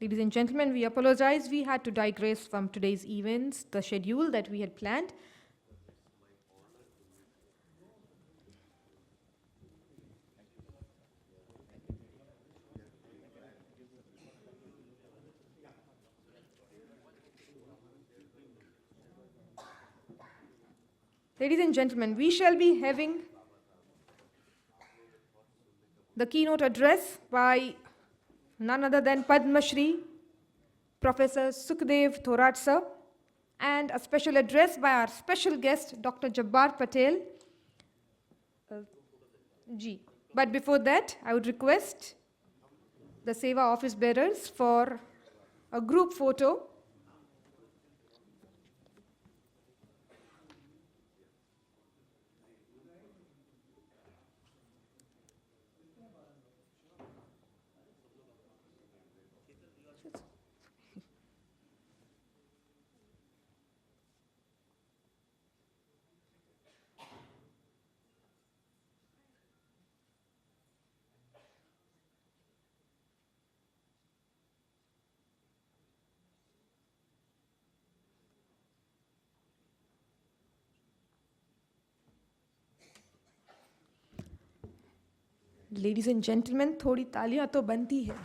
Ladies and gentlemen, we apologize. We had to digress from today's events, the schedule that we had planned. Ladies and gentlemen, we shall be having the keynote address by none other than Padma Shri, Professor Sukhdev Thorat sir, and a special address by our special guest, Dr. Jabbar Patel. But before that, I would request the Seva office bearers for a group photo. Ladies and gentlemen, थोड़ी तालियां तो बनती है.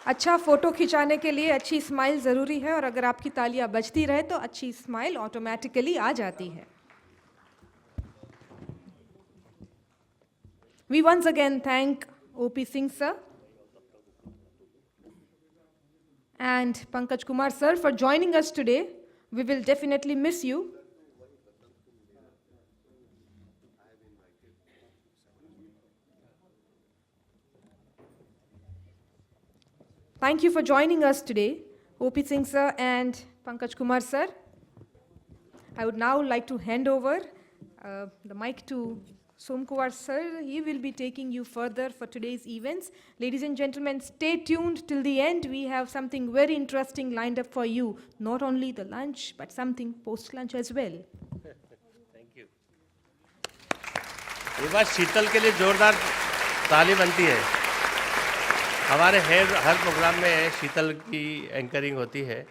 अच्छा photo खिंचाने के लिए अच्छी smile ज़रूरी है और अगर आपकी तालियां बजती रहे तो अच्छी स्माइल ऑटोमेटिकली आ जाती है. We once again thank O.P. Singh sir and Pankaj Kumar sir for joining us today. We will definitely miss you. Thank you for joining us today, O.P. Singh sir and Pankaj Kumar sir. I would now like to hand over the mic to Somkumar sir. He will be taking you further for today's events. Ladies and gentlemen, stay tuned till the end. We have something very interesting lined up for you. Not only the lunch, but something post-lunch as well. Thank you. ये बात शीतल के लिए जोरदार ताली बनती है. हमारे हर programme में शीतल की एंकरिंग होती है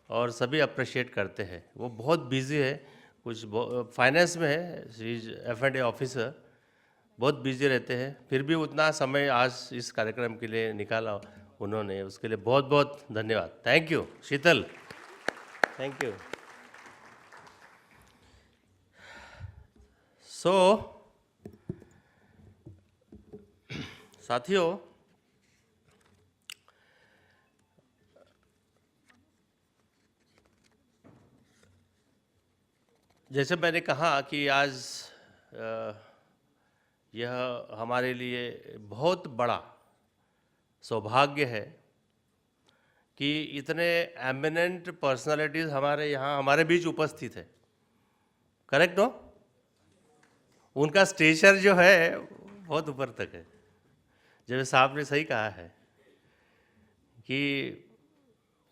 और सभी अप्रिशिएट करते हैं. वो बहुत बिजी है, कुछ फाइनेंस में है, शी इज F&A ऑफिसर, बहुत बिजी रहते हैं. फिर भी उतना समय आज इस कार्यक्रम के लिए निकाला उन्होंने, उसके लिए बहुत बहुत धन्यवाद. Thank you Sheetal, thank you. साथियों, जैसे मैंने कहा कि आज यह हमारे लिए बहुत बड़ा सौभाग्य है कि इतने एमिनेंट पर्सनालिटीज़ हमारे यहाँ हमारे बीच उपस्थित है. करेक्ट हो? उनका स्टेचर जो है बहुत ऊपर तक है. जैसे साहब ने सही कहा है कि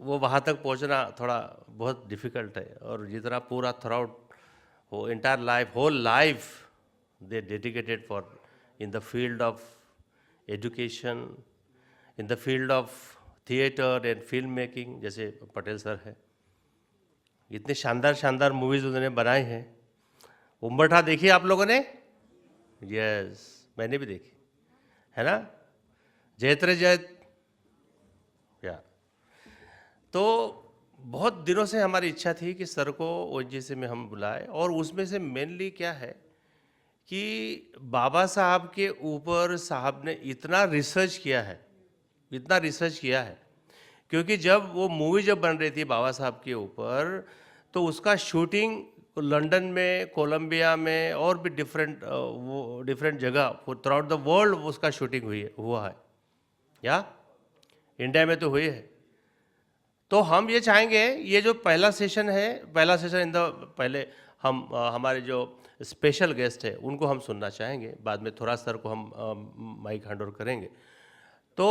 वो वहाँ तक पहुँचना थोड़ा बहुत डिफ़िकल्ट है, और जितना पूरा through whole entire life, whole life they dedicated for in the field of education, in the field of theater and film making. जैसे पटेल सर है, इतने शानदार शानदार मूवीज़ उन्होंने बनाई हैं. उम्बरठा देखी आप लोगों ने? यस, मैंने भी देखी है ना. जयत्र जयत या. तो बहुत दिनों से हमारी इच्छा थी कि सर को ONGC में हम बुलाएं, और उसमें से मेनली क्या है कि बाबा साहब के ऊपर साहब ने इतना रिसर्च किया है, क्योंकि जब वो मूवी बन रही थी बाबा साहब के ऊपर, तो उसका शूटिंग लंदन में, कोलंबिया में और भी डिफरेंट जगह थ्रू आउट द वर्ल्ड उसका शूटिंग हुआ है, या इंडिया में तो हुई है. तो हम ये चाहेंगे, ये जो पहला सेशन पहले हम हमारे जो स्पेशल गेस्ट है उनको हम सुनना चाहेंगे. बाद में थोड़ा सर को हम माइक हैंड ओवर करेंगे. तो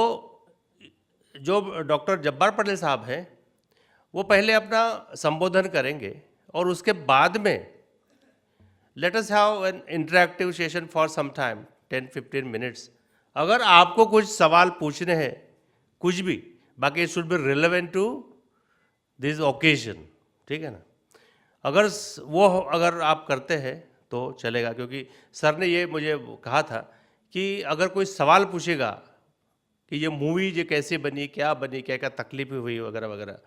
जो डॉक्टर जब्बार पटेल साहब हैं वो पहले अपना संबोधन करेंगे, और उसके बाद में let us have an interactive session for some time, 10-15 minutes. अगर आपको कुछ सवाल पूछने हैं, कुछ भी, बाकी it should be relevant to this occasion, ठीक है ना। अगर आप करते हैं तो चलेगा, क्योंकि सर ने ये मुझे कहा था कि अगर कोई सवाल पूछेगा कि ये मूवी ये कैसे बनी, क्या क्या तकलीफ हुई वगैरह वगैरह,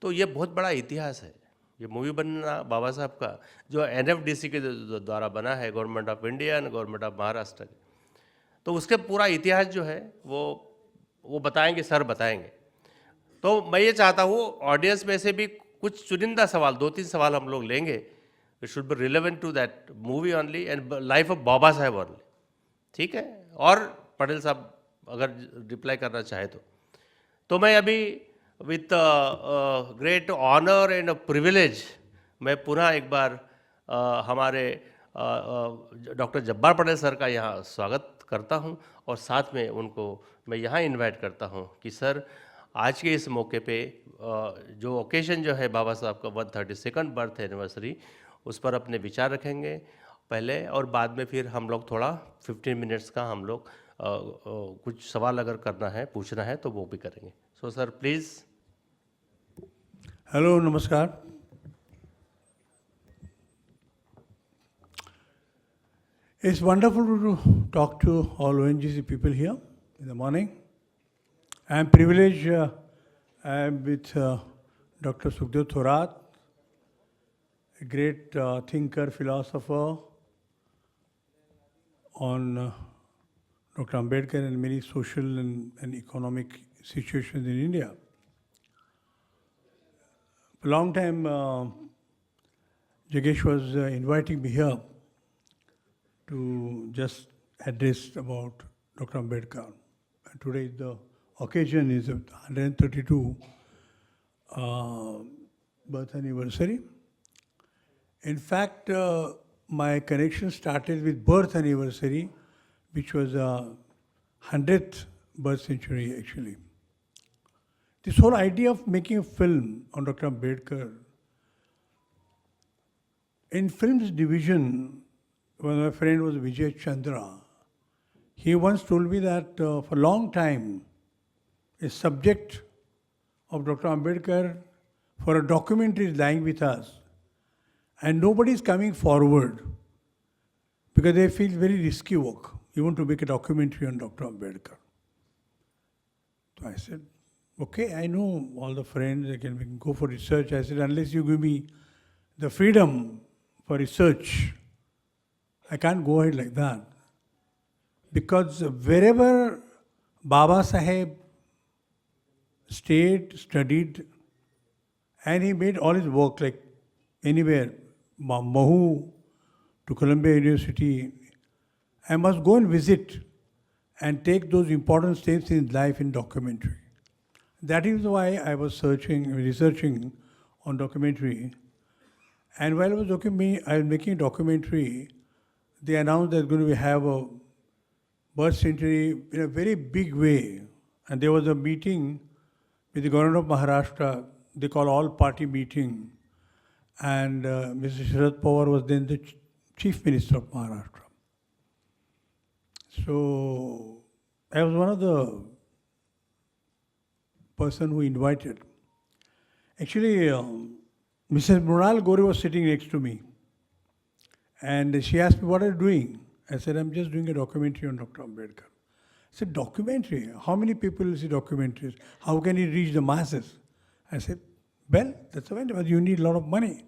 तो ये बहुत बड़ा इतिहास है। ये मूवी बनना बाबा साहब का जो NFDC के द्वारा बना है, government of India and government of Maharashtra के, तो उसके पूरा इतिहास जो है वो बताएंगे, सर बताएंगे। तो मैं ये चाहता हूँ ऑडियंस में से भी कुछ चुनिंदा सवाल, 2-3 सवाल हम लोग लेंगे, it should be relevant to that movie only and life of Baba Saheb only, ठीक है। और पटेल साहब अगर रिप्लाई करना चाहे तो मैं अभी with great honour and privilege मैं पुनः एक बार हमारे डॉक्टर जब्बार पटेल सर का यहाँ स्वागत करता हूँ, और साथ में उनको मैं यहाँ इनवाइट करता हूँ कि सर आज के इस मौके पे जो ओकेशन जो है बाबा साहब का 132nd बर्थ एनिवर्सरी, उस पर अपने विचार रखेंगे पहले, और बाद में फिर हम लोग थोड़ा 15 मिनट्स का हम लोग कुछ सवाल अगर करना है, पूछना है तो वो भी करेंगे। So sir please. हेलो, नमस्कार। It's wonderful to talk to all ONGC people here in the morning. I am privileged. I am with Dr. Sukhdev Thorat, a great thinker, philosopher on Dr. Ambedkar and many social and economic situations in India. For a long time, Jagesh was inviting me here to just address about Dr. Ambedkar. And today the occasion is 132 birth anniversary. In fact, my connection started with birth anniversary, which was 100th birth century actually. This whole idea of making a film on Dr. Ambedkar, in films division, when my friend was Vijay Chandra, he once told me that for a long time, a subject of Dr. Ambedkar for a documentary is lying with us, and nobody is coming forward because they feel very risky work. You want to make a documentary on Dr. Ambedkar. So I said, okay, I know all the friends, we can go for research. I said, unless you give me the freedom for research, I can't go ahead like that. Because wherever Babasaheb stayed, studied, and he made all his work, like anywhere, Mahu to Columbia University, I must go and visit and take those important steps in life in documentary. That is why I was researching on documentary. And while I was making a documentary, they announced they're going to have a birth century in a very big way. And there was a meeting with the government of Maharashtra, they call all-party meeting. And Mr. Sharad Pawar was then the Chief Minister of Maharashtra. So I was one of the person who invited. Actually, Mrs. Mrunal Gore was sitting next to me. And she asked me, what are you doing? I said, I'm just doing a documentary on Dr. Ambedkar. I said, documentary? How many people will see documentaries? How can it reach the masses? I said, well, that's fine, but you need a lot of money.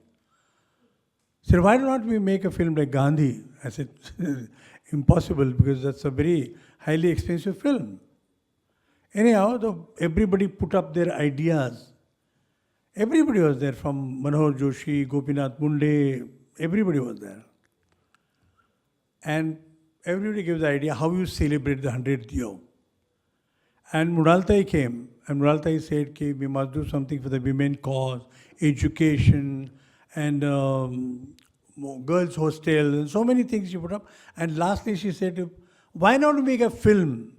She said, why not we make a film like Gandhi? I said, impossible, because that's a very highly expensive film. Anyhow, everybody put up their ideas. Everybody was there, from Manohar Joshi, Gopinath Munde, everybody was there. And everybody gives the idea how you celebrate the 100th year. And Muraltai came, and Muraltai said, okay, we must do something for the women cause, education, and girls' hostels, and so many things she put up. And lastly, she said, why not make a film,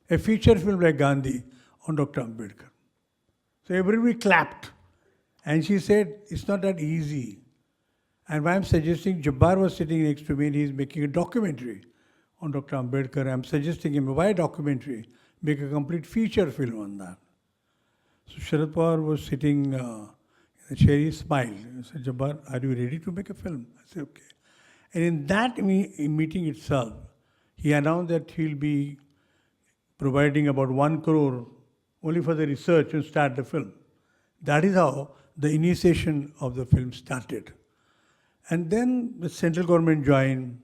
a feature film like Gandhi on Dr. Ambedkar? So everybody clapped. And she said, it's not that easy. And why I'm suggesting, Jabbar was sitting next to me and he's making a documentary on Dr. Ambedkar. I'm suggesting him, why a documentary? Make a complete feature film on that. So Sharad Pawar was sitting in a chair, he smiled. He said, Jabbar, are you ready to make a film? I said, okay. And in that meeting itself, he announced that he'll be providing about 1 crore only for the research and start the film. That is how the initiation of the film started. And then the central government joined,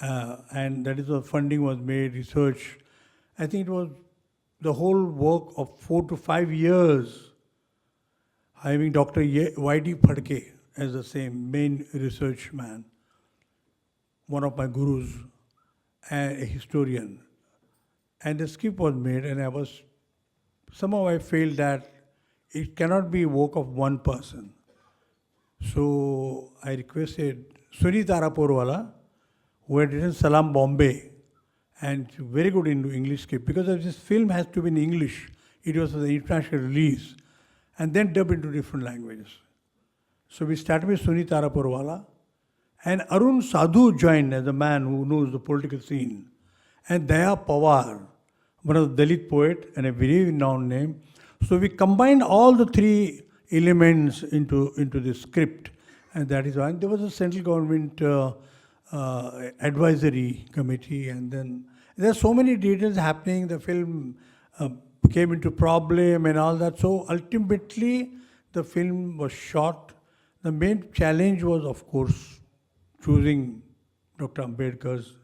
and that is the funding was made, research. I think it was the whole work of 4 to 5 years, having Dr. Y.D. Phadke as the same main research man, one of my gurus, and a historian. And the script was made, and somehow I felt that it cannot be work of one person. So I requested Sunit Araporwala, who had written Salam Bombay, and very good in English script. Because of this film has to be in English, it was the international release, and then dubbed into different languages. So we started with Sunit Araporwala, and Arun Sadhu joined as a man who knows the political scene, and Daya Pawar, one of the Dalit poet and a very renowned name. So we combined all the three elements into the script, and that is why there was a central government advisory committee, and then there are so many details happening. The film came into problem and all that. So ultimately, the film was shot. The main challenge was, of course, choosing Dr. Ambedkar's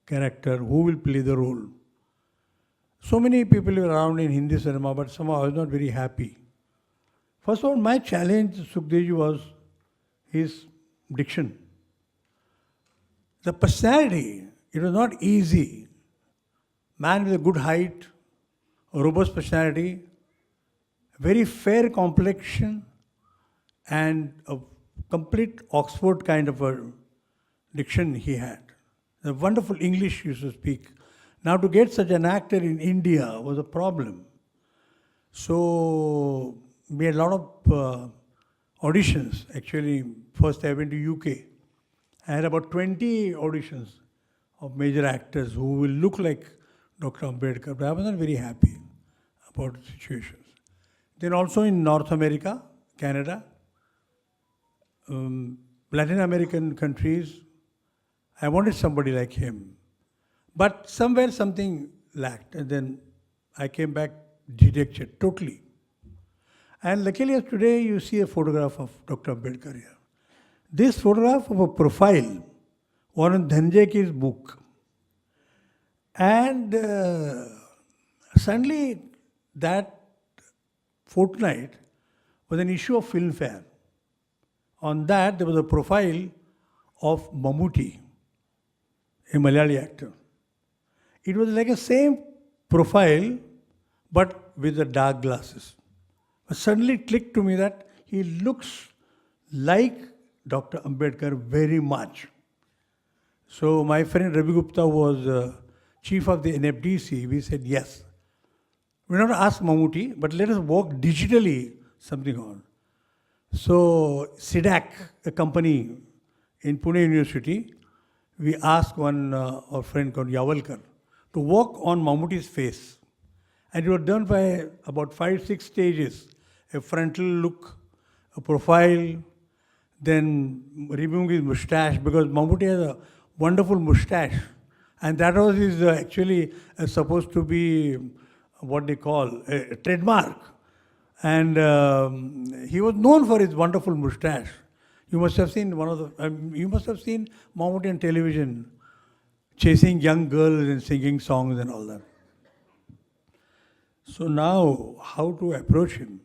character, who will play the role. So many people were around in Hindi cinema, but somehow I was not very happy. First of all, my challenge to Sukhdev was his diction. The personality, it was not easy. Man with a good height, a robust personality, very fair complexion, and a complete Oxford kind of a diction he had. The wonderful English he used to speak. Now to get such an actor in India was a problem. So we had a lot of auditions. Actually, first I went to UK. I had about 20 auditions of major actors who will look like Dr. Ambedkar, but I was not very happy about the situations. Then also in North America, Canada, Latin American countries, I wanted somebody like him. But somewhere something lacked, and then I came back dejected totally. And luckily today you see a photograph of Dr. Ambedkar here. This photograph of a profile was in Dhanjay book. And suddenly that fortnight was an issue of Filmfare. On that there was a profile of Mammootty, a Malayali actor. It was like a same profile, but with the dark glasses. But suddenly it clicked to me that he looks like Dr. Ambedkar very much. So my friend Ravi Gupta was chief of the NFDC. We said, yes. We not ask Mammootty, but let us work digitally something on. So SIDAC, a company in Pune University, we asked one our friend called Yavalkar to work on Mammootty's face. And it was done by about 5-6 stages. A frontal look, a profile, then removing his mustache, because Mammootty has a wonderful mustache. And that was his actually supposed to be what they call a trademark. And he was known for his wonderful mustache. You must have seen you must have seen Mammootty on television, chasing young girls and singing songs and all that. So now, how to approach him?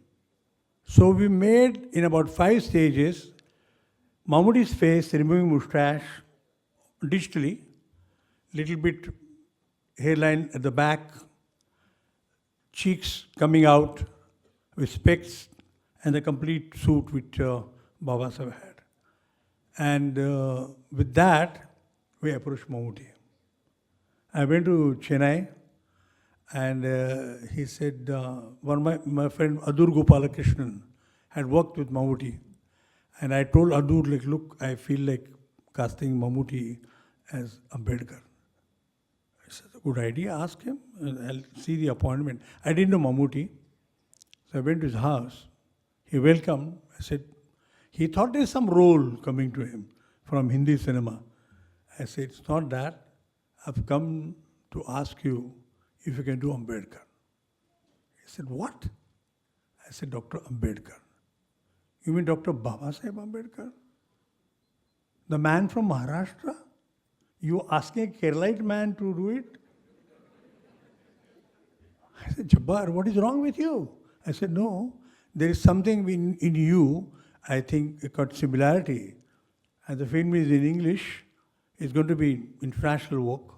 So we made, in about 5 stages, Mammootty's face, removing mustache, digitally, little bit hairline at the back, cheeks coming out with specs, and the complete suit which Babasaheb had. And with that, we approached Mammootty. I went to Chennai, and he said, one of my friend Adur Gopalakrishnan had worked with Mammootty. And I told Adur, like, look, I feel like casting Mammootty as Ambedkar. said, good idea, ask him, and I'll see the appointment. I didn't know Mammootty, so I went to his house. He welcomed. I said, he thought there's some role coming to him from Hindi cinema. I said, it's not that. I've come to ask you if you can do Ambedkar. He said, what? I said, Dr. Ambedkar. You mean Dr. Babasaheb Ambedkar? The man from Maharashtra? You asking a Keralite man to do it? I said, Jabbar, what is wrong with you? I said, no, there is something in you, I think, a got similarity. And the film is in English. It's going to be international work.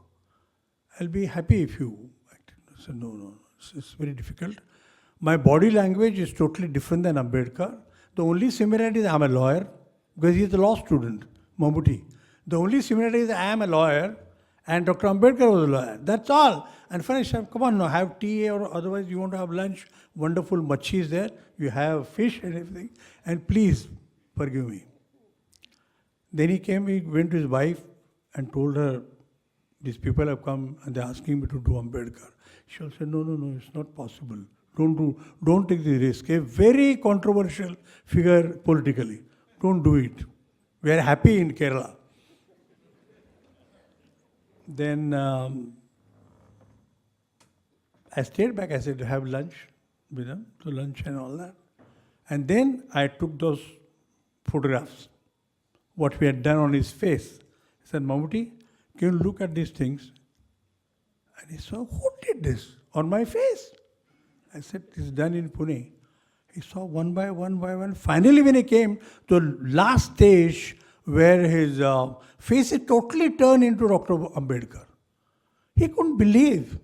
I'll be happy if you act. I said, no, it's very difficult. My body language is totally different than Ambedkar. The only similarity is I'm a lawyer, because he's a law student, Mammootty. The only similarity is I am a lawyer and Dr. Ambedkar was a lawyer. That's all. And finish. Come on now, have tea or otherwise you want to have lunch. Wonderful machi is there. You have fish and everything. And please forgive me. Then he came, he went to his wife and told her, these people have come and they're asking me to do Ambedkar. She also said, no, it's not possible. Don't take the risk. A very controversial figure politically. Don't do it. We are happy in Kerala. Then I stayed back. I said to have lunch with them, so lunch and all that. And then I took those photographs, what we had done on his face. I said, Mammootty, can you look at these things? And he saw, who did this on my face? I said, it's done in Pune. He saw one by one. Finally, when he came to the last stage where his face is totally turned into Dr. Ambedkar, he couldn't believe.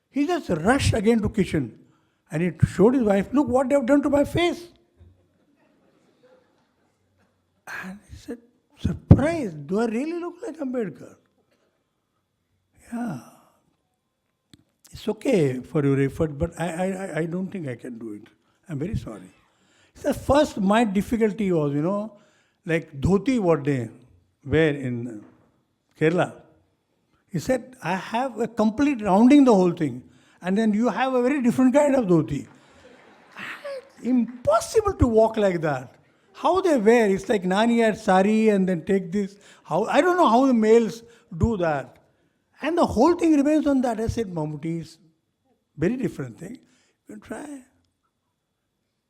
He just rushed again to kitchen and he showed his wife, look what they have done to my face. And he said, surprised, do I really look like Ambedkar? Yeah. It's okay for your effort, but I don't think I can do it. I'm very sorry. So first, my difficulty was, like dhoti what they wear in Kerala. He said, I have a complete rounding the whole thing. And then you have a very different kind of dhoti. Impossible to walk like that. How they wear, it's like Nani had sari and then take this. I don't know how the males do that. And the whole thing remains on that. I said, Mammootty is very different thing. You can try.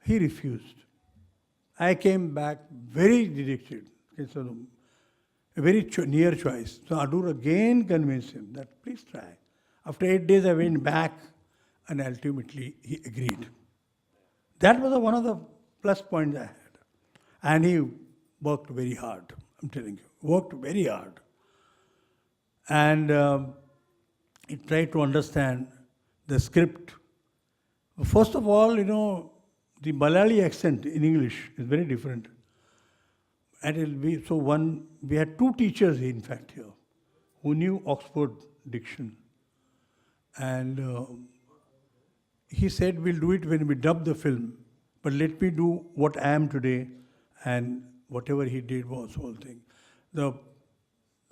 He refused. I came back very dejected. It's a very near choice. So Adur again convinced him that please try. After 8 days I went back and ultimately he agreed. That was one of the plus points I had. And he worked very hard, I'm telling you. Worked very hard. And he tried to understand the script. First of all, the Malayali accent in English is very different. And we had two teachers, in fact, here, who knew Oxford diction. And he said, we'll do it when we dub the film, but let me do what I am today, and whatever he did was the whole thing. The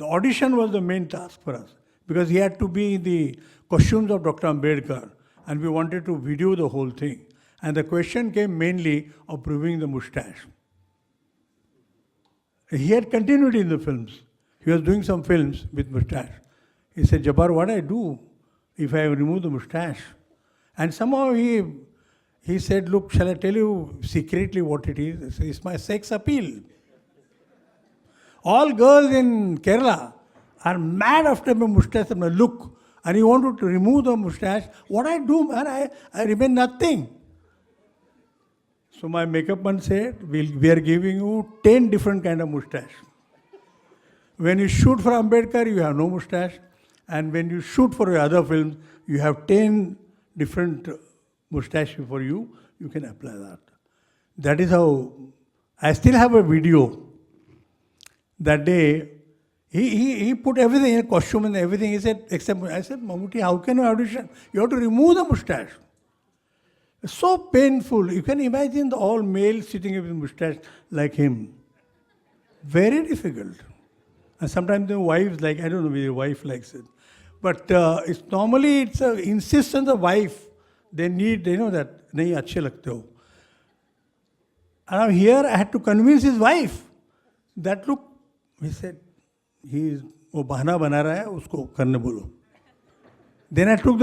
audition was the main task for us, because he had to be in the costumes of Dr. Ambedkar, and we wanted to video the whole thing. And the question came mainly of proving the moustache. He had continued in the films. He was doing some films with moustache. He said, Jabbar, what I do if I remove the moustache? And somehow he said, look, shall I tell you secretly what it is? I said, it's my sex appeal. All girls in Kerala are mad after my moustache and my look. And you want to remove the moustache. What I do, man, I remain nothing. So my makeup man said, we are giving you 10 different kind of moustache. When you shoot for Ambedkar, you have no moustache. And when you shoot for your other films, you have 10 different moustache for you. You can apply that. That is how, I still have a video. That day, he put everything in a costume and everything. He said, except, I said, Mammootty, how can you audition? You have to remove the moustache. It's so painful. You can imagine all males sitting with moustache like him. Very difficult. And sometimes the wives I don't know if your wife likes it. But it's normally it's a insist on the wife. They need, that, nahi अच्छे लगते हो. And now here I had to convince his wife that look, he said, वो बहाना बना रहा है, उसको करने बोलो. Then I took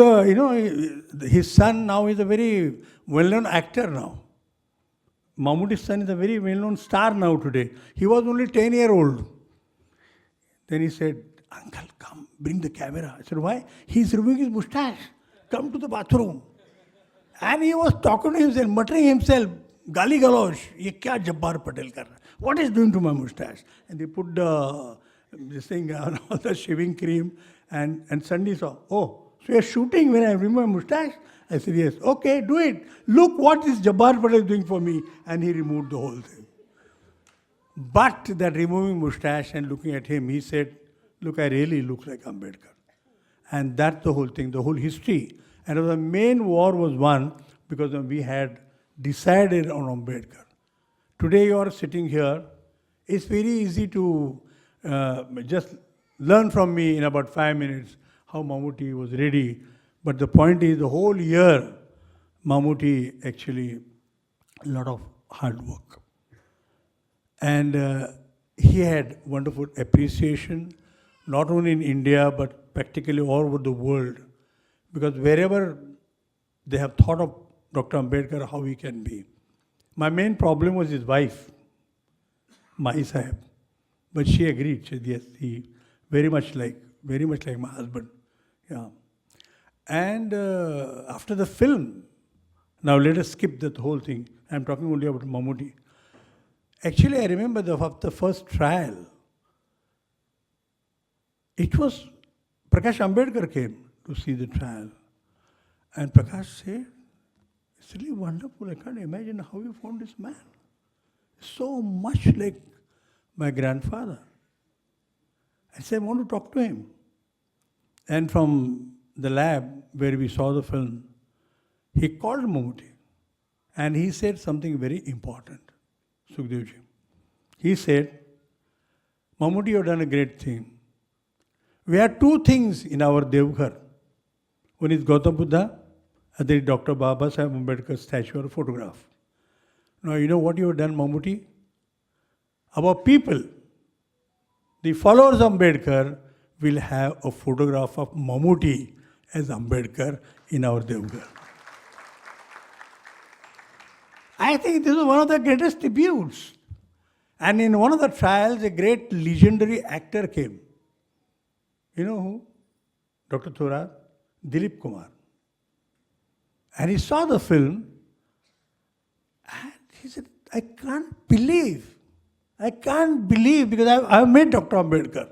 his son now is a very well-known actor now. Mammootty's son is a very well-known star now today. He was only 10-year-old. Then he said, uncle, come, bring the camera. I said, why? He's removing his mustache. Come to the bathroom. And he was talking to himself, muttering himself, Gali galosh, ye kya Jabbar Patel kar raha hai? What is doing to my mustache? And they put this thing on all the shaving cream and suddenly saw, oh, so you're shooting when I remove my mustache? I said, yes. Okay, do it. Look what is Jabbar Patel doing for me. And he removed the whole thing. But that removing mustache and looking at him, he said, look, I really look like Ambedkar. And that's the whole thing, the whole history. And the main war was won because we had decided on Ambedkar. Today you are sitting here. It's very easy to just learn from me in about 5 minutes how Mammootty was ready. But the point is, the whole year, Mammootty actually, a lot of hard work. And he had wonderful appreciation, not only in India, but practically all over the world. Because wherever they have thought of Dr. Ambedkar, how he can be. My main problem was his wife, Mai Sahib. But she agreed. She said, yes, he very much like my husband. Yeah. And after the film, now let us skip that whole thing. I'm talking only about Mammootty. Actually, I remember the first trial. It was Prakash Ambedkar came to see the trial. And Prakash said, it's really wonderful. I can't imagine how you found this man. So much like my grandfather. I said, I want to talk to him. And from the lab where we saw the film, he called Mammootty. And he said something very important, Sukhdevji. He said, Mammootty, you have done a great thing. We have two things in our Devghar. One is Gautam Buddha, and there is Dr. Babasaheb Ambedkar statue or photograph. Now, you know what you have done, Mammootty? Our people, the followers of Ambedkar, will have a photograph of Mammootty as Ambedkar in our Devghar. I think this was one of the greatest tributes. And in one of the trials, a great legendary actor came. You know who? Dr. Thorat, Dilip Kumar. And he saw the film and he said, I can't believe because I've met Dr. Ambedkar.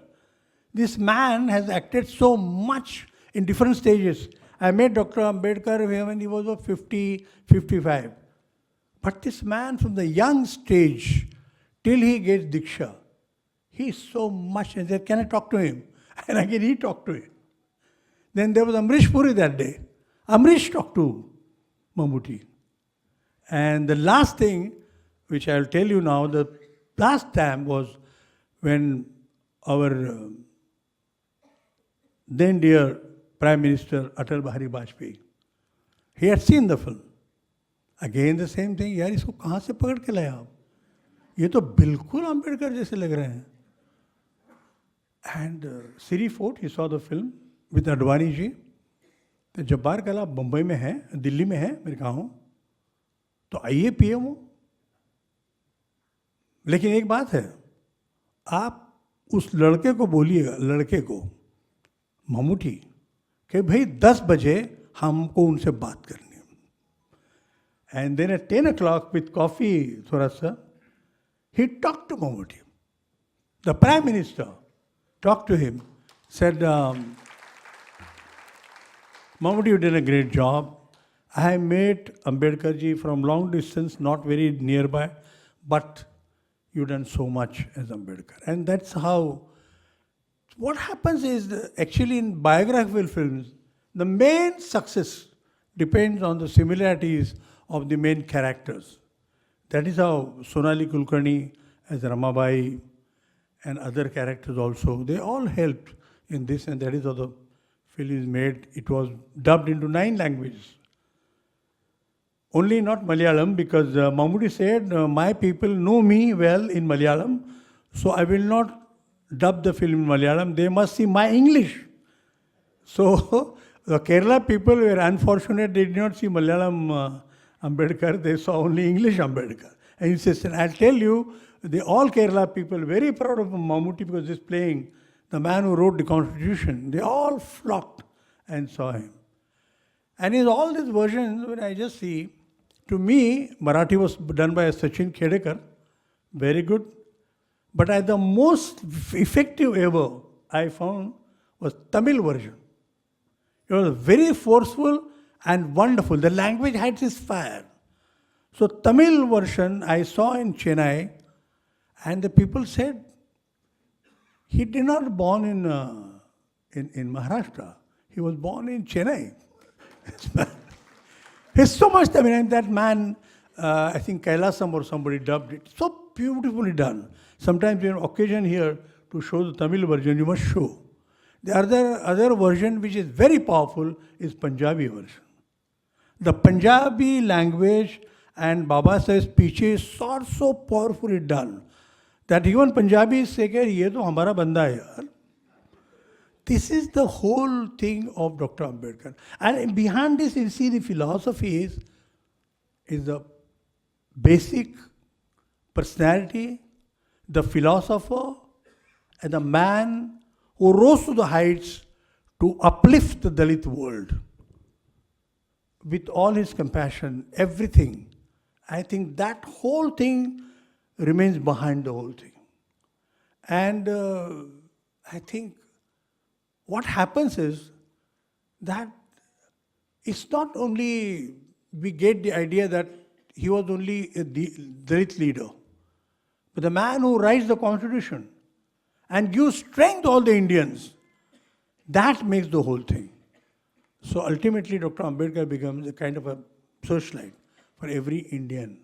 This man has acted so much in different stages. I met Dr. Ambedkar when he was 50, 55. But this man from the young stage till he gets Diksha, he is so much, and said, can I talk to him? And again he talked to him. Then there was Amrish Puri that day. Amrish talked to Mammootty. And the last thing, which I'll tell you now, the last time was when our then dear Prime Minister Atal Bihari Vajpayee, he had seen the film. Again the same thing, यार इसको कहाँ से पकड़ के लाए आप? ये तो बिल्कुल अम्बेडकर जैसे लग रहे हैं. And Siri Fort, he saw the film with Advani ji. तो जब्बार कला मुंबई में है, दिल्ली में है, मैंने कहा हूँ. तो आइए पीएम हो. लेकिन एक बात है, आप उस लड़के को बोलिएगा, लड़के को, मम्मूटी, कि भाई 10 बजे हमको उनसे बात करनी है. And then at 10 o'clock with coffee, थोड़ा सा, he talked to Mammootty. The Prime Minister talked to him, said, Mammootty, you did a great job. I met Ambedkar ji from long distance, not very nearby, but you've done so much as Ambedkar. And that's how, what happens is, actually in biographical films, the main success depends on the similarities of the main characters. That is how Sonali Kulkarni as Ramabai and other characters also, they all helped in this, and that is how the film is made. It was dubbed into 9 languages. Only not Malayalam, because Mammootty said, my people know me well in Malayalam, so I will not dub the film in Malayalam. They must see my English. So the Kerala people were unfortunate. They did not see Malayalam Ambedkar. They saw only English Ambedkar. And he says, I'll tell you, all Kerala people very proud of Mammootty because he's playing the man who wrote the Constitution. They all flocked and saw him. And in all these versions, when I just see, to me, Marathi was done by Sachin Khedekar, very good. But the most effective ever I found was Tamil version. It was very forceful and wonderful. The language had this fire. So Tamil version I saw in Chennai, and the people said, he did not born in Maharashtra. He was born in Chennai. He's so much, I mean, that man, I think Kailasam or somebody dubbed it. So beautifully done. Sometimes you have occasion here to show the Tamil version, you must show. The other version which is very powerful is Punjabi version. The Punjabi language and Babasaheb's speeches are so powerfully done that even Punjabis say, ye to hamara banda hai yaar. This is the whole thing of Dr. Ambedkar. And behind this, you see the philosophy is the basic personality, the philosopher, and the man who rose to the heights to uplift the Dalit world. With all his compassion, everything. I think that whole thing remains behind the whole thing. And I think what happens is that it's not only we get the idea that he was only a Dalit leader, but the man who writes the constitution and gives strength to all the Indians, that makes the whole thing. So ultimately, Dr. Ambedkar becomes a kind of a searchlight for every Indian.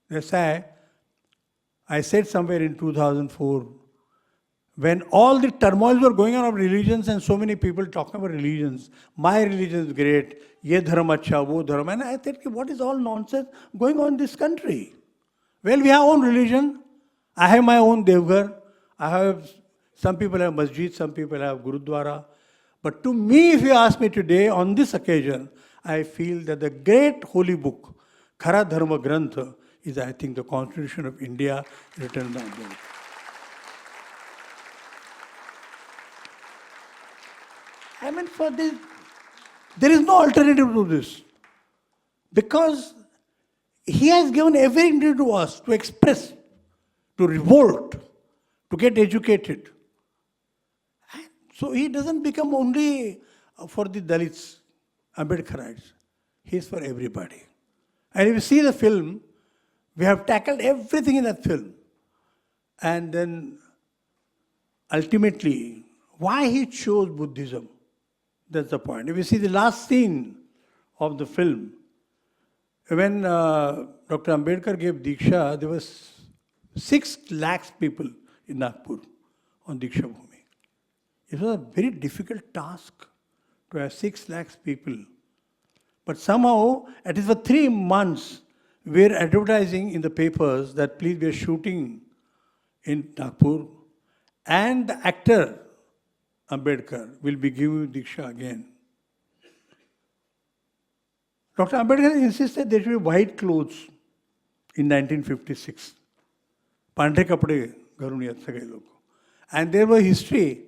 That's why I said somewhere in 2004, when all the turmoils were going on of religions and so many people talking about religions, my religion is great, ye dharma acha, wo dharma, and I thought, what is all nonsense going on in this country? Well, we have our own religion. I have my own Devghar. Some people have masjid, some people have Gurudwara. But to me, if you ask me today, on this occasion, I feel that the great holy book, Khara Dharma Grantha, is, I think, the Constitution of India written by Ambedkar. I mean, for this, there is no alternative to this. Because he has given everything to us to express, to revolt, to get educated. So he doesn't become only for the Dalits, Ambedkarites. He is for everybody. And if you see the film, we have tackled everything in that film. And then ultimately, why he chose Buddhism, that's the point. If you see the last scene of the film, when Dr. Ambedkar gave Diksha, there was 6 lakhs people in Nagpur on Diksha Bhumi. It was a very difficult task to have 6 lakhs people. But somehow, at least for 3 months, we were advertising in the papers that please, we are shooting in Nagpur, and the actor Ambedkar will be giving Diksha again. Dr. Ambedkar insisted there should be white clothes in 1956. Pandre kapde gharun yat sagai log. And there was history.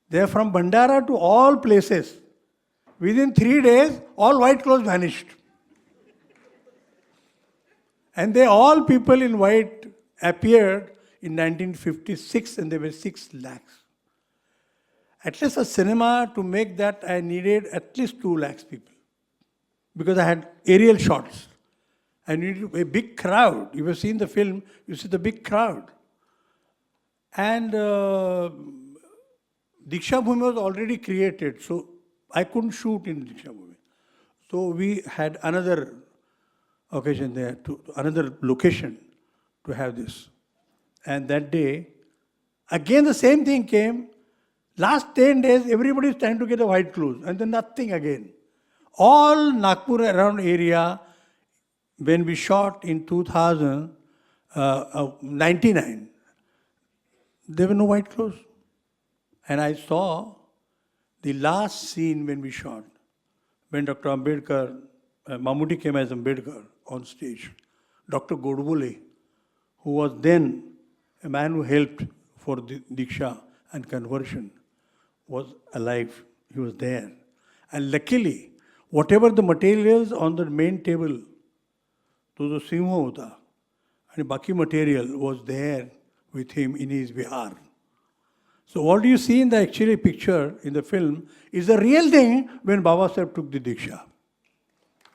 They are from Bandra to all places. Within 3 days, all white clothes vanished. And they all people in white appeared in 1956, and there were 6 lakhs. At least a cinema, to make that, I needed at least 2 lakhs people. Because I had aerial shots. I needed a big crowd. You have seen the film, you see the big crowd. And Diksha Bhumi was already created, so I couldn't shoot in Diksha Bhumi. So we had another occasion there, another location to have this. And that day, again the same thing came. Last 10 days, everybody is trying to get the white clothes, and then nothing again. All Nagpur around area, when we shot in 2099, there were no white clothes. And I saw the last scene when we shot, when Dr. Ambedkar, Mammootty came as Ambedkar on stage. Dr. Godbole, who was then a man who helped for the Diksha and conversion, was alive. He was there. And luckily, whatever the materials on the main table, तो जो सिंह होता and बाकी material was there with him in his vihar. So what you see in the actually picture in the film is the real thing when Babasaheb took the Diksha.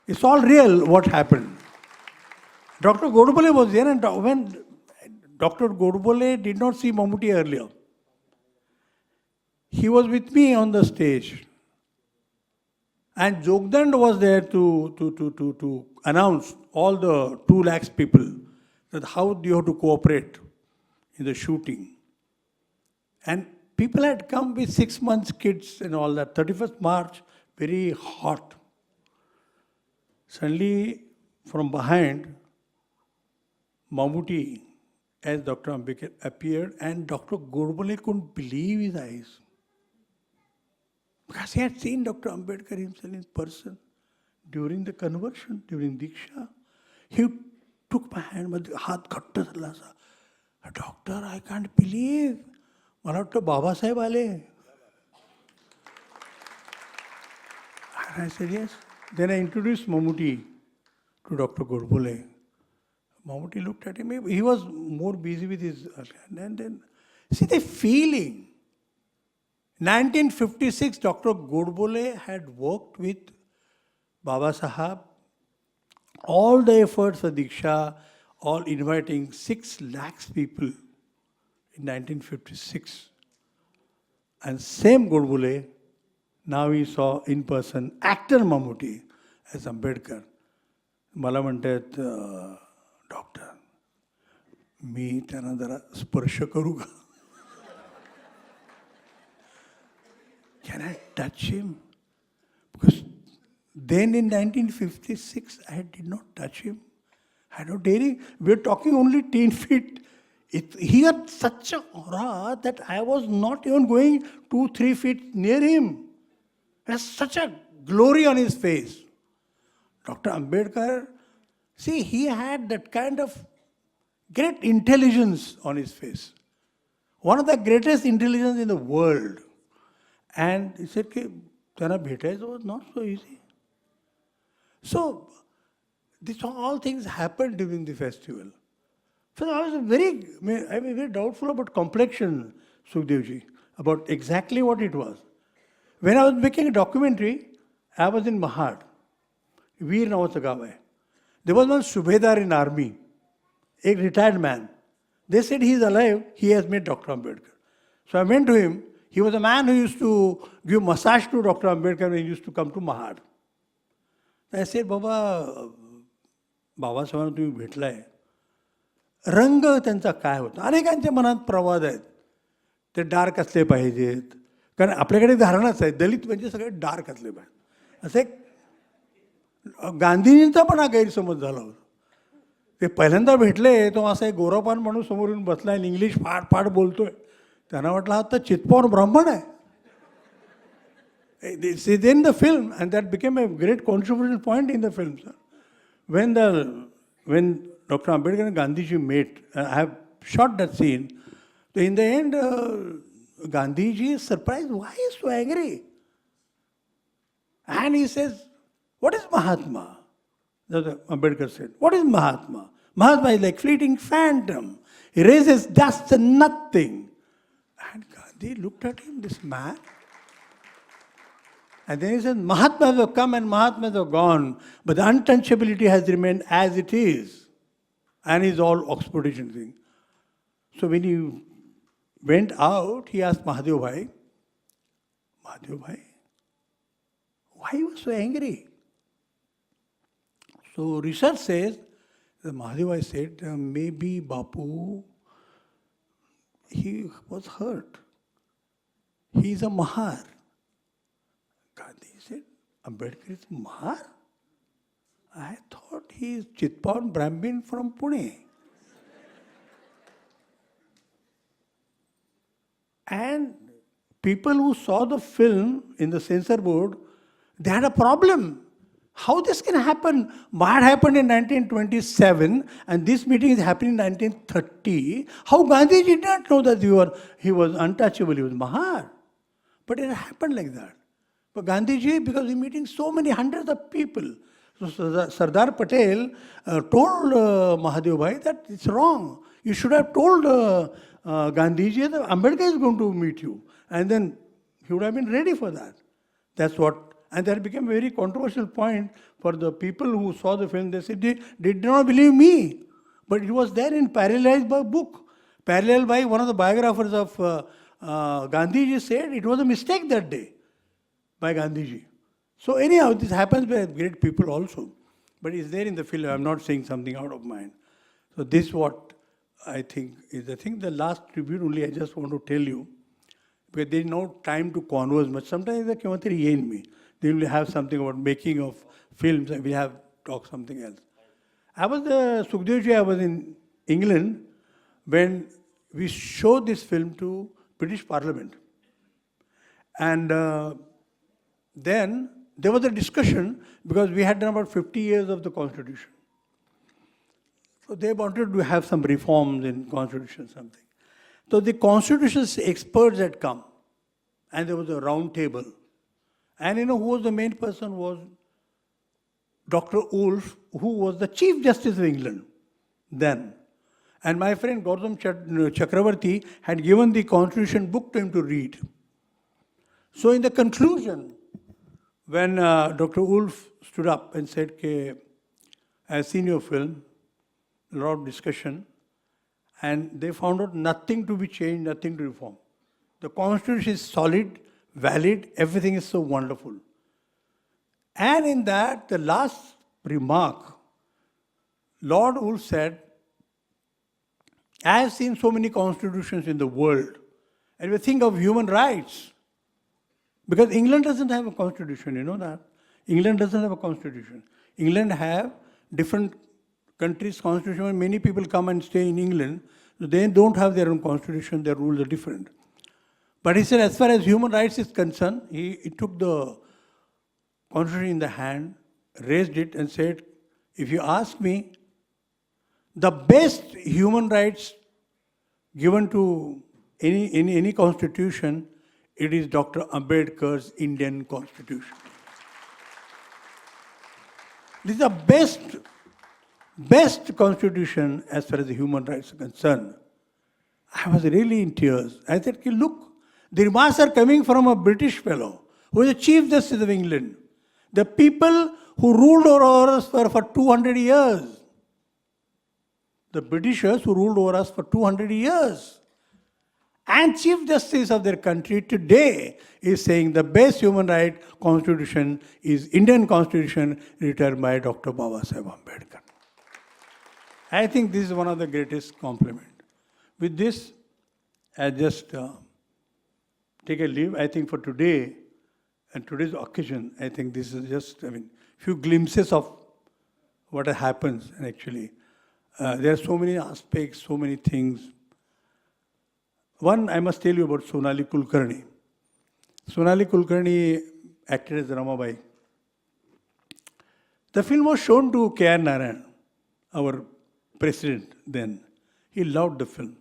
It's all real what happened. Dr. Godbole was there, and when Dr. Godbole did not see Mammootty earlier, he was with me on the stage. And Jogdand was there to announce all the 2 lakhs people that how do you have to cooperate in the shooting. And people had come with 6 months kids and all that. 31st March, very hot. Suddenly, from behind, Mammootty, as Dr. Ambedkar appeared, and Dr. Godbole couldn't believe his eyes. Because he had seen Dr. Ambedkar himself in person during the conversion, during Diksha. He took my hand, but हाथ घट्ट झाला असा. Doctor, I can't believe. मला वाटतं बाबासाहेब आले. And I said, yes. Then I introduced Mammootty to Dr. Godbole. Mammootty looked at him. He was more busy with his... And then, see the feeling. 1956, Dr. Godbole had worked with Babasaheb. All the efforts for Diksha, all inviting 6 lakhs people in 1956. And same Godbole, now he saw in person actor Mammootty as Ambedkar. मला म्हणतात, doctor मी त्यांना जरा स्पर्श करू का? Can I touch him? Because then in 1956, I did not touch him. I had no daring. We were talking only 10 feet. He had such an aura that I was not even going 2-3 feet near him. There's such a glory on his face. Dr. Ambedkar, see, he had that kind of great intelligence on his face. One of the greatest intelligence in the world. And he said, "Tana bhetayacha was not so easy." So, these all things happened during the festival. So I was very doubtful about complexion, Sukhdevji, about exactly what it was. When I was making a documentary, I was in Mahad. Veer नावाचं गाव आहे. There was one Subedar in army, a retired man. They said he is alive, he has met Dr. Ambedkar. So I went to him. He was a man who used to give massage to Dr. Ambedkar when he used to come to Mahad. I said, Baba, बाबासाहेबांना तुम्ही भेटलाय. रंग त्यांचा काय होता? अनेकांच्या मनात प्रवाद आहेत. ते डार्क असले पाहिजेत. कारण आपल्याकडे धारणाच आहे, दलित म्हणजे सगळे डार्क असले पाहिजे. असं एक गांधीजींचा पण हा गैरसमज झाला होता. ते पहिल्यांदा भेटले तो असा एक गोरापान माणूस समोर येऊन बसला आणि इंग्लिश फाड फाड बोलतोय. त्यांना वाटलं हा तर चितपावन ब्राह्मण आहे. It's in the film, and that became a great controversial point in the film, sir. When Dr. Ambedkar and Gandhiji met, I have shot that scene. So in the end, Gandhiji is surprised. Why is he so angry? And he says, "What is Mahatma?" Ambedkar said, "What is Mahatma? Mahatma is like fleeting phantom. He raises dust to nothing." And Gandhi looked at him, this man. And then he said, Mahatmas have come and Mahatmas have gone, but the untouchability has remained as it is. And it's all Oxfordism thing. So when he went out, he asked Mahadev Bhai, why you were so angry? So research says that Mahadev Bhai said, maybe Bapu, he was hurt. he is a Mahar. Gandhi said, Ambedkar is Mahar? I thought he is Chitpavan Brahmin from Pune. And people who saw the film in the censor board, they had a problem. How this can happen? What happened in 1927 and this meeting is happening in 1930. How Gandhi did not know that he was untouchable, he was Mahar. But it happened like that. But Gandhiji, because he meeting so many hundreds of people, so Sardar Patel told Mahadev Bhai that it's wrong. You should have told Gandhiji that Ambedkar is going to meet you. And then he would have been ready for that. That's what, and that became a very controversial point for the people who saw the film. They said they did not believe me. But it was there in parallelized by book. Parallel by one of the biographers of Gandhiji said it was a mistake that day by Gandhiji. So anyhow, this happens by great people also. But it's there in the film. I'm not saying something out of mind. So this is what I think is the thing. The last tribute only I just want to tell you, because there is no time to converse much. Sometimes they come in me. They will have something about making of films and we have talk something else. I was Sukhdevji, I was in England when we showed this film to British Parliament. And then there was a discussion because we had done about 50 years of the Constitution. So they wanted to have some reforms in Constitution, something. So the Constitution experts had come and there was a round table. And you know who was the main person was Dr. Wolf, who was the Chief Justice of England then. And my friend Gautam Chakravarti had given the Constitution book to him to read. So in the conclusion, when Dr. Wolf stood up and said, I have seen your film, a lot of discussion, and they found out nothing to be changed, nothing to reform. The Constitution is solid, valid, everything is so wonderful. And in that, the last remark, Lord Wolf said, I have seen so many constitutions in the world, and we think of human rights. Because England doesn't have a constitution, you know that? England doesn't have a constitution. England have different countries' constitution, and many people come and stay in England, so they don't have their own constitution, their rules are different. But he said, as far as human rights is concerned, he took the constitution in the hand, raised it and said, if you ask me, the best human rights given to any constitution, it is Dr. Ambedkar's Indian Constitution. This is the best constitution as far as the human rights are concerned. I was really in tears. I said, look, the remarks are coming from a British fellow who is the Chief Justice of England. The people who ruled over us for 200 years. The Britishers who ruled over us for 200 years. And Chief Justice of their country today is saying the best human right constitution is Indian Constitution written by Dr. Babasaheb Ambedkar. I think this is one of the greatest compliments. With this, I just take a leave. I think for today and today's occasion, I think this is just, few glimpses of what happens. And actually, there are so many aspects, so many things. One, I must tell you about Sonali Kulkarni. Sonali Kulkarni acted as Ramabai. The film was shown to K.R. Narayan, our president then. He loved the film.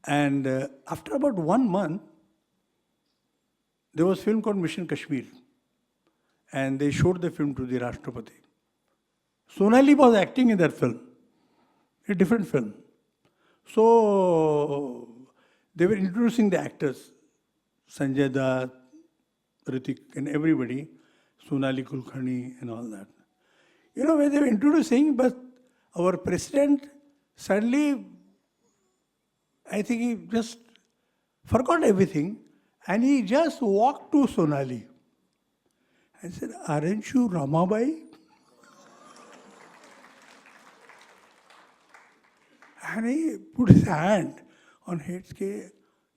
And after about 1 month, there was a film called Mission Kashmir. And they showed the film to the Rashtrapati. Sonali was acting in that film, a different film. So they were introducing the actors, Sanjay Dutt, Ritik, and everybody, Sonali Kulkarni and all that. You know, when they were introducing, but our president suddenly, I think he just forgot everything and he just walked to Sonali and said, aren't you Ramabai? And he put his hand on head,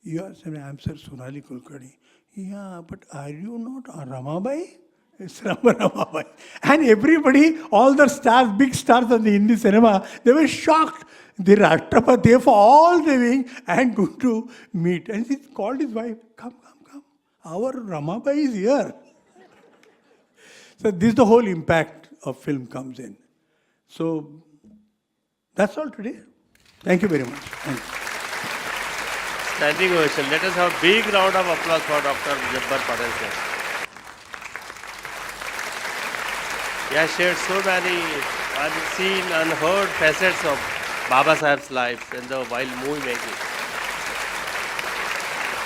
You are saying, I'm Sir Sonali Kulkarni. Yeah, but are you not Ramabai? It's Ramabai. And everybody, all the stars, big stars of the Hindi cinema, they were shocked. The Rashtrapati for all the wing and going to meet. And he called his wife, come. Our Ramabai is here. So this is the whole impact of film comes in. So that's all today. Thank you very much. Thank you. Standing ovation. Let us have a big round of applause for Dr. Jabbar Patel, sir. He has shared so many unseen, unheard facets of Babasaheb's life in the while movie making.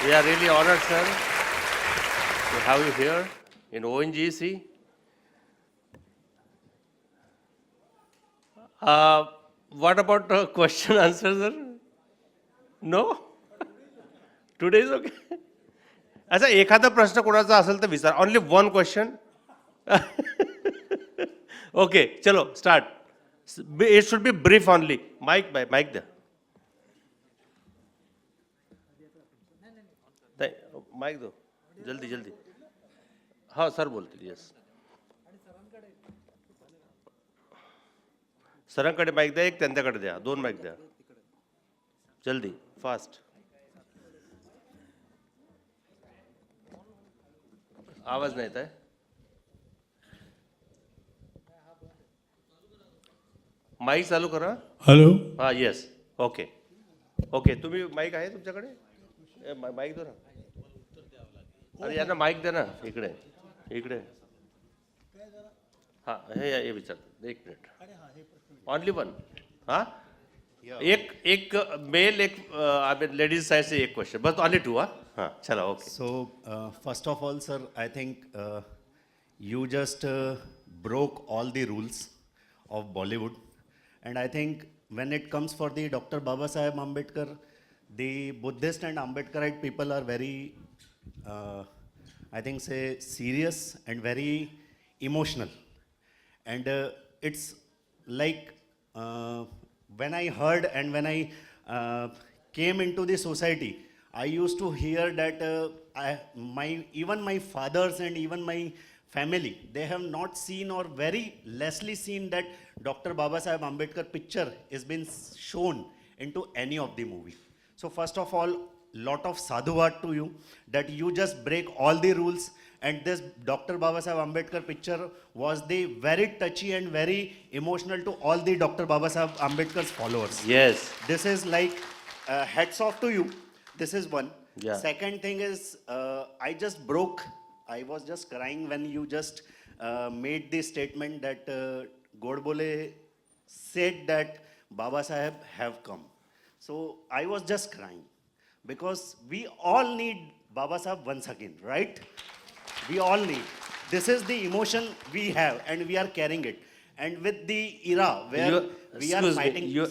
We are really honored, sir, to have you here in ONGC. What about question answer, sir? No? Today is okay. अच्छा एखादा प्रश्न कोणाचा असेल तर विचार. Only one question. Okay, चलो start. It should be brief only. Mic there. Mic दो. जल्दी. हाँ सर बोलते yes. सरांकडे माईक द्या, एक त्यांच्याकडे द्या, 2 माईक द्या. जल्दी, फास्ट. आवाज नाही येत आहे. माईक चालू करा. हॅलो. हां येस. ओके तुम्ही माईक आहे तुमच्याकडे? माईक दो ना. अरे यांना माईक द्या ना. इकडे. हां हे विचारतो. 1 मिनिट. Only one. हाँ एक मेल एक लेडीज साइड से एक क्वेश्चन बस. ओनली 2. हाँ चलो okay. So first of all, sir, I think you just broke all the rules of Bollywood, and I think when it comes for the Dr. Babasaheb Ambedkar, the Buddhist and Ambedkarite people are very, I think, say serious and very emotional, and it's like when I heard and when I came into the society, I used to hear that even my fathers and even my family, they have not seen or very lessly seen that Dr. Babasaheb Ambedkar picture is been shown into any of the movie. So first of all, lot of sadhuvat to you that you just break all the rules, and this Dr. Babasaheb Ambedkar picture was the very touchy and very emotional to all the Dr. Babasaheb Ambedkar's followers. Yes. This is like hats off to you. This is one. Yeah. Second thing is I was just crying when you just made the statement that Godbole said that Babasaheb have come. So I was just crying because we all need Babasaheb once again, right? We all need. This is the emotion we have and we are carrying it. And with the era where we are fighting. Your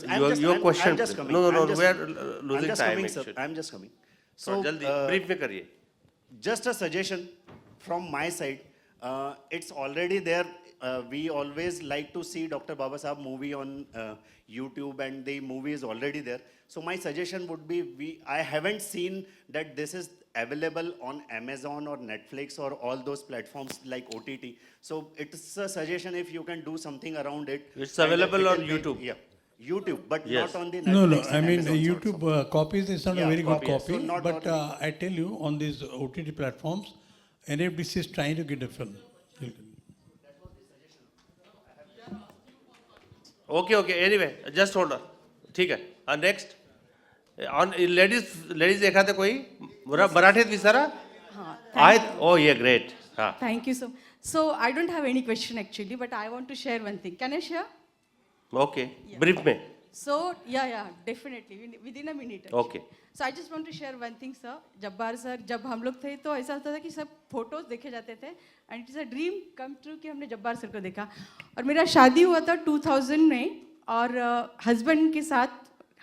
question. I'm just coming. No, we are I'm losing just time. coming, Actually. sir. I'm just coming. So, brief में करिए. Just a suggestion from my side. It's already there. We always like to see Dr. Babasaheb movie on YouTube, and the movie is already there. So my suggestion would be, I haven't seen that this is available on Amazon or Netflix or all those platforms like OTT. So it's a suggestion if you can do something around it. It's available on YouTube. Yeah, YouTube, but Yes. not on the Netflix. No, and I mean, Amazon YouTube also. copies is not Yeah, a very good copy. So copy, not but all- I tell you, on these OTT platforms, NBC is trying to get a film. Okay. Anyway, just hold on. ठीक है. Next. On ladies एखादं कोई मराठीत विचारा. आहेत. Oh yeah, great. हाँ. Thank you so much. So I don't have any question actually, but I want to share one thing. Can I share? Okay. Brief में. So yeah, definitely within a minute. actually. Okay. So I just want to share one thing, sir. Jabbar sir जब हम लोग थे तो ऐसा होता था कि सब फोटोज देखे जाते थे and it is a dream come true कि हमने जब्बार सर को देखा. और मेरा शादी हुआ था 2000 में और हस्बैंड के साथ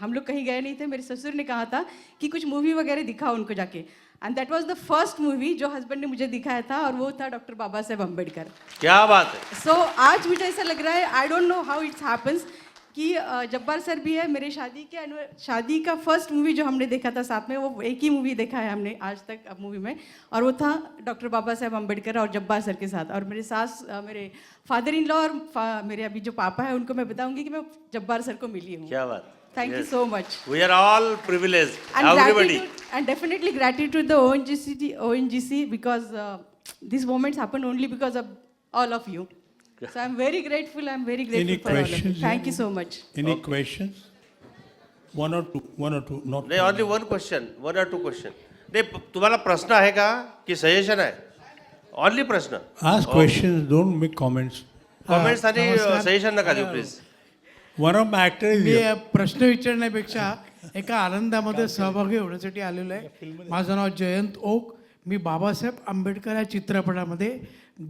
हम लोग कहीं गए नहीं थे. मेरे ससुर ने कहा था कि कुछ मूवी वगैरह दिखाओ उनको जाके, and that was the first movie जो हस्बैंड ने मुझे दिखाया था और वो था डॉक्टर बाबा साहेब अम्बेडकर. क्या बात है. सो आज मुझे ऐसा लग रहा है, I don't know how it's happens, कि जब्बार सर भी है, मेरे शादी का फर्स्ट मूवी जो हमने देखा था साथ में, वो एक ही मूवी देखा है हमने आज तक अब मूवी में, और वो था डॉक्टर बाबा साहेब अम्बेडकर और जब्बार सर के साथ। और मेरे मेरे फादर इन लॉ और मेरे अभी जो पापा है उनको मैं बताऊंगी कि मैं जब्बार सर को मिली हूँ। क्या बात। Thank you so much. We are all privileged, And everybody. and definitely gratitude to the ONGC because these moments happen only because of all of you. So I'm very grateful. I'm very grateful Any for all of you. questions? Thank you so much. Any questions? One or two, not. नहीं, only one question, one or two question. नहीं, तुम्हाला प्रश्न आहे का की suggestion आहे? Only प्रश्न. Ask questions, don't make comments. Comments आणि नमस्कार. सजेशन नका देऊ please. One of my actors is me here. प्रश्न विचारण्यापेक्षा एका आनंदामध्ये सहभागी होण्यासाठी आलेलो आहे. माझं नाव जयंत ओक. मी बाबासाहेब आंबेडकर या चित्रपटामध्ये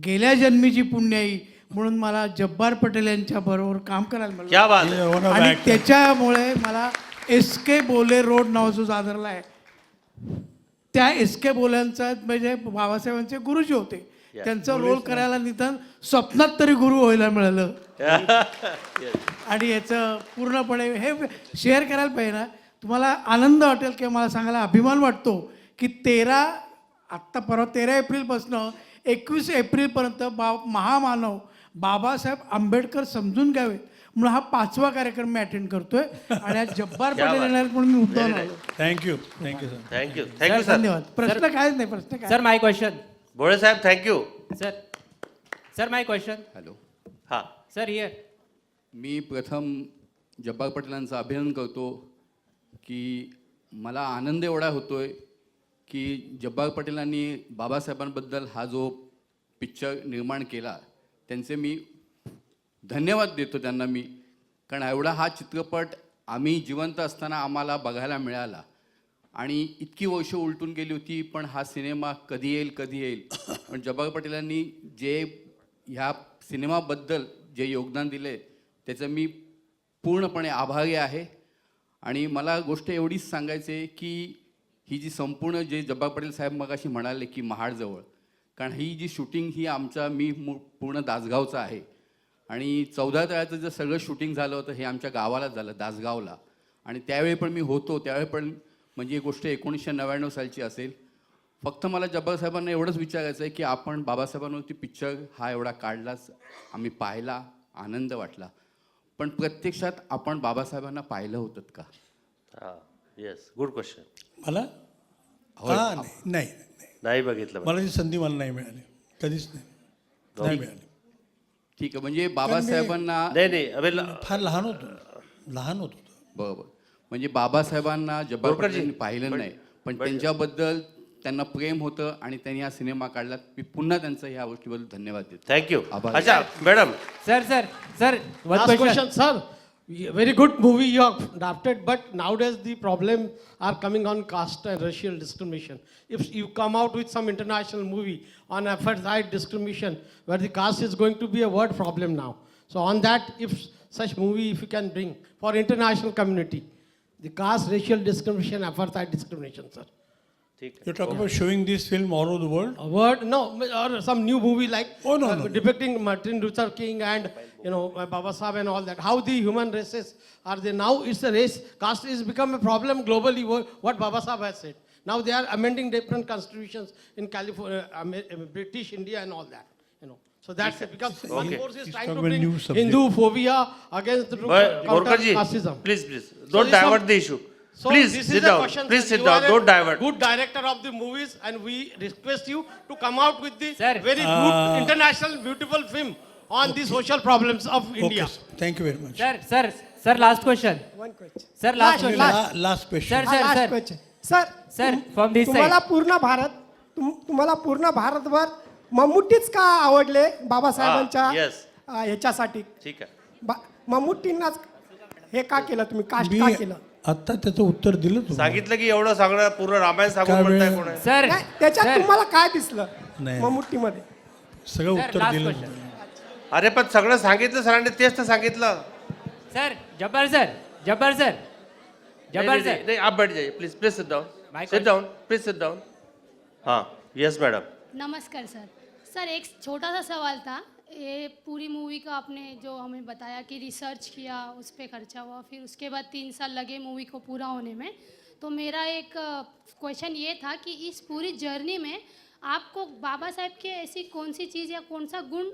गेल्या जन्मीची पुण्याई म्हणून मला जब्बार पटेल यांच्या बरोबर काम करायला मिळालं. क्या बात He is है. one of आणि actors. त्याच्यामुळे मला एस.के. बोले रोड नाव जो आदरला आहे, त्या एस.के. बोल्यांचा म्हणजे बाबासाहेबांचे गुरुजी होते. त्यांचा रोल करायला निदान स्वप्नात तरी गुरु व्हायला मिळालं. आणि याचं पूर्णपणे हे शेअर करायला पाहिजे ना. तुम्हाला आनंद वाटेल किंवा मला सांगायला अभिमान वाटतो की 13 एप्रिलपासून 21 एप्रिलपर्यंत महामानव बाबासाहेब आंबेडकर समजून घ्यावे म्हणून हा 5वा कार्यक्रम मी अटेंड करतोय. आणि आज जब्बार पटेल येणार म्हणून मी मुद्दाम आलो. Thank you, sir. Thank you sir. धन्यवाद. प्रश्न कायच नाही. प्रश्न काय Sir, my question. Bhole Saheb thank you. Sir, my question. Hello. हा. Sir, here. मी प्रथम जब्बार पटेलांचं अभिनंदन करतो की मला आनंद एवढा होतोय की जब्बार पटेलांनी बाबासाहेबांबद्दल हा जो पिक्चर निर्माण केला, त्यांचे मी धन्यवाद देतो त्यांना मी. कारण एवढा हा चित्रपट आम्ही जिवंत असताना आम्हाला बघायला मिळाला आणि इतकी वर्ष उलटून गेली होती, पण हा सिनेमा कधी येईल. पण जब्बार पटेलांनी जे ह्या सिनेमाबद्दल जे योगदान दिले त्याचं मी पूर्णपणे आभारी आहे. आणि मला गोष्ट एवढीच सांगायची आहे की ही जी संपूर्ण जे जब्बार पटेल साहेब मगाशी म्हणाले की महाडजवळ, कारण ही जी शूटिंग ही मी पूर्ण दासगावचा आहे. आणि 14 तळ्याचं जे सगळं शूटिंग झालं होतं हे आमच्या गावाला झालं, दासगावला. आणि त्यावेळी पण मी होतो, त्यावेळी पण म्हणजे ही गोष्ट 1999 सालची असेल. फक्त मला जब्बार साहेबांना एवढंच विचारायचं आहे की आपण बाबासाहेबांवरती पिक्चर हा एवढा काढलाच, आम्ही पाहिला, आनंद वाटला, पण प्रत्यक्षात आपण बाबासाहेबांना पाहिलं होतं का? हा. Yes, good question. मला नाही. नाही बघितलं. मला ती संधी नाही मिळाली, कधीच नाही मिळाली. ठीक आहे. म्हणजे बाबासाहेबांना नाही अबे फार लहान होतो. बरोबर. म्हणजे बाबासाहेबांना जब्बार बोरकरजी, पटेलांनी पाहिलं नाही, पण त्यांच्याबद्दल त्यांना प्रेम होतं आणि त्यांनी हा सिनेमा काढला. मी पुन्हा त्यांचं ह्या गोष्टीबद्दल धन्यवाद देतो. थँक्यू. आभार. अच्छा madam. Sir, one Last question. question, sir. Very good movie you have drafted, but nowadays the problem are coming on caste and racial discrimination. If you come out with some international movie on apartheid discrimination, where the caste is going to be a word problem now. So on that, if such movie, if you can bring for international community, the caste, racial discrimination, apartheid discrimination, sir. You're talking about showing this film all over the world? A word, no, or some new movie like No. depicting Martin Luther King and Babasaheb and all that. How the human races are they now? It's a race. Caste is become a problem globally. What Babasaheb has said. Now they are amending different constitutions in California, British India and all that. So that's it. Because one Okay. force is He's trying to talking about bring new subject. Hindu phobia against the counter बोरकरजी, casteism. Please So don't this divert some- the issue. So Please this sit is the down. question, Please sir. sit You down. are a Don't divert. Good director of the movies, and we request you to come out with the Sir. very good international beautiful film on the social problems of India. Okay, thank you very much. Sir, last question. One question. Sir, last question. Last question. Sir, Last sir. question. Sir, from this तुम्हाला side. तुम्हाला पूर्ण भारतभर मम्मुट्टीच का आवडले बाबासाहेबांच्या yes. ह्याच्यासाठी? ठीक आहे. मम्मुट्टींनाच हे का केलं तुम्ही? कास्ट मी का केलं? आता त्याचं उत्तर दिलं तुम्हाला. सांगितलं की एवढं सांगणार पूर्ण रामायण सांगून काय म्हणताय वेळ? कोण आहे? Sir, नाही, त्याच्यात sir. तुम्हाला काय दिसलं नाही. मम्मुट्टीमध्ये? सगळं Sir, उत्तर last दिलं question. तुम्हाला. अरे पण सगळं सांगितलं सरांनी, तेच तर सांगितलं. Sir, Jabbar sir. नहीं आप बैठ जाइए please. Please sit down. Sit down. Please sit down. हाँ. Yes madam. नमस्कार सर. सर एक छोटा सा सवाल था. ये पूरी मूवी का आपने जो हमें बताया कि रिसर्च किया, उस पर खर्चा हुआ, फिर उसके बाद 3 साल लगे मूवी को पूरा होने में। तो मेरा एक क्वेश्चन ये था कि इस पूरी जर्नी में आपको बाबा साहेब की ऐसी कौन सी चीज़ या कौन सा गुण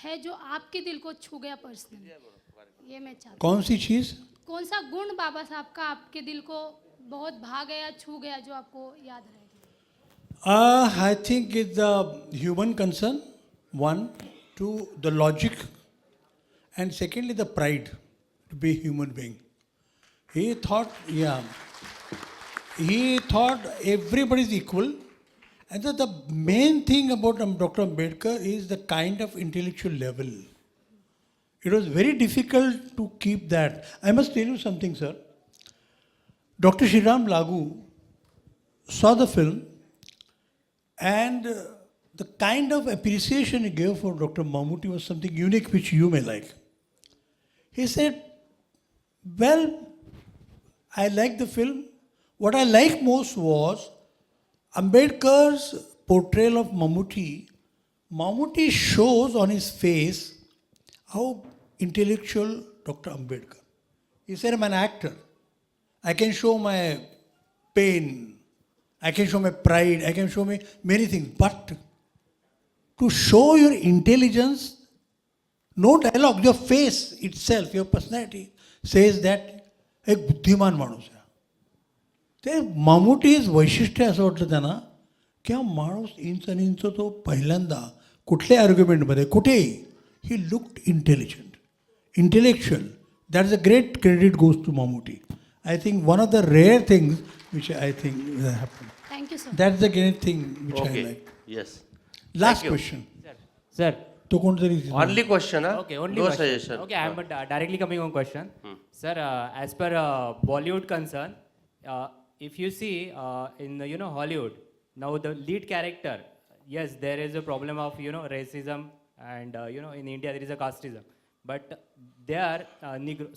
है जो आपके दिल को छू गया पर्सनली, ये मैं चाहती कौन सी चीज़? कौन सा गुण बाबा साहब का आपके दिल को बहुत भा गया, छू गया, जो आपको याद रहेगा? I think it's the human concern, one, two, the logic, and secondly, the pride to be a human being. He thought, he thought everybody is equal. And the main thing about Dr. Ambedkar is the kind of intellectual level. It was very difficult to keep that. I must tell you something, sir. Dr. Shriram Lagu saw the film, and the kind of appreciation he gave for Dr. Mammootty was something unique which you may like. He said, well, I liked the film. What I liked most was Ambedkar's portrayal of Mammootty. Mammootty shows on his face how intellectual Dr. Ambedkar. He said, I'm an actor. I can show my pain, I can show my pride, I can show me many things. But to show your intelligence, no dialogue, your face itself, your personality says that एक बुद्धिमान माणूस आहे. ते मामुटीच वैशिष्ट्य असं वाटलं त्यांना की हा माणूस इंच आणि इंच तो पहिल्यांदा कुठल्याही आर्ग्युमेंटमध्ये कुठेही he looked intelligent, intellectual. That is a great credit goes to Mammootty. I think one of the rare things which I think happened. Thank you, sir. That's the great thing which Okay. I like. Yes. Last Thank you. question. Sir. तो कोणतरी Only question, huh? Okay, only No question. suggestion. Okay, I am directly coming on question. Sir, as per Bollywood concern, if you see in Hollywood, now the lead character, yes, there is a problem of racism, and in India there is a casteism, but they are Negro.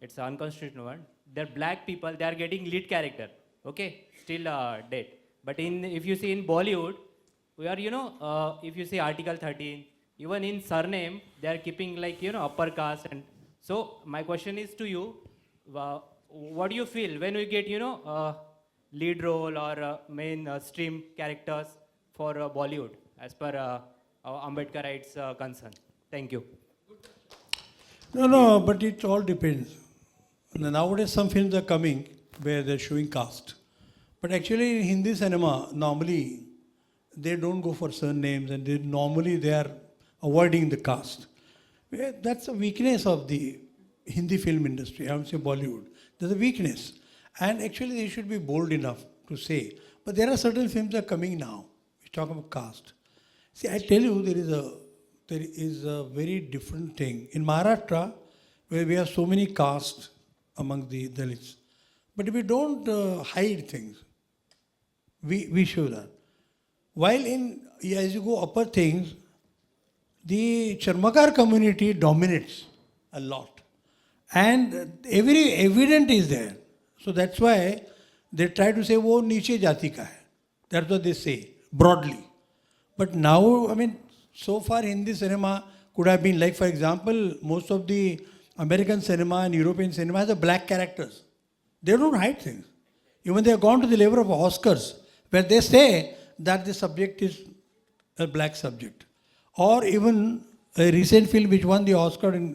It's an unconstitutional one. They're black people. They are getting lead character. Okay, still dead. But if you see in Bollywood, we are if you see Article 13. Even in surname, they are keeping like, upper caste. And so my question is to you, what do you feel when we get, lead role or main stream characters for Bollywood as per Ambedkarites concern? Thank you. No, but it all depends. Nowadays some films are coming where they're showing caste. But actually in Hindi cinema, normally they don't go for surnames, and they are avoiding the caste. That's a weakness of the Hindi film industry. I would say Bollywood. There's a weakness. And actually they should be bold enough to say. But there are certain films that are coming now which talk about caste. See, I tell you, there is a very different thing. In Maharashtra, where we have so many castes among the Dalits, but we don't hide things. We show that. While as you go upper things, the Charmakar community dominates a lot. And every evidence is there. So that's why they try to say, wo niche jati ka hai. That's what they say, broadly. But now, so far Hindi cinema could have been like, for example, most of the American cinema and European cinema has a black characters. They don't hide things. Even they have gone to the level of Oscars, where they say that the subject is a black subject. Or even a recent film which won the Oscar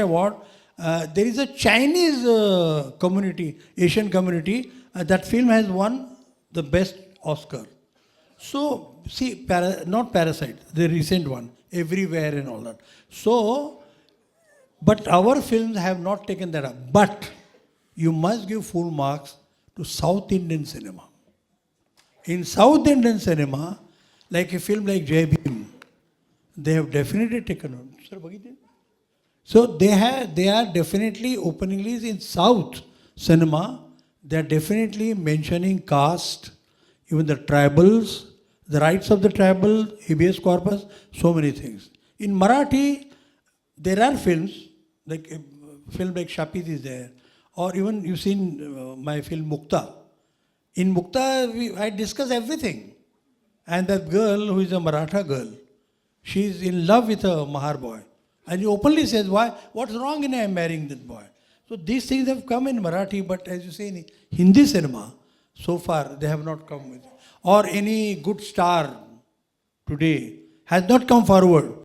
award, there is a Chinese community, Asian community, that film has won the best Oscar. So, see, not Parasite, the recent one, Everywhere and all that. So, but our films have not taken that up. But you must give full marks to South Indian cinema. In South Indian cinema, like a film like Jai Bhim, they have definitely taken on. So they are definitely openingly in South cinema, they are definitely mentioning caste, even the tribals, the rights of the tribal, habeas corpus, so many things. In Marathi, there are films, like a film like Shapit is there, or even you've seen my film Mukta. In Mukta, I discuss everything. And that girl, who is a Maratha girl, she is in love with a Mahar boy. And he openly says, why? What's wrong in I marrying that boy? So these things have come in Marathi, but as you say in Hindi cinema, so far they have not come with it. Or any good star today has not come forward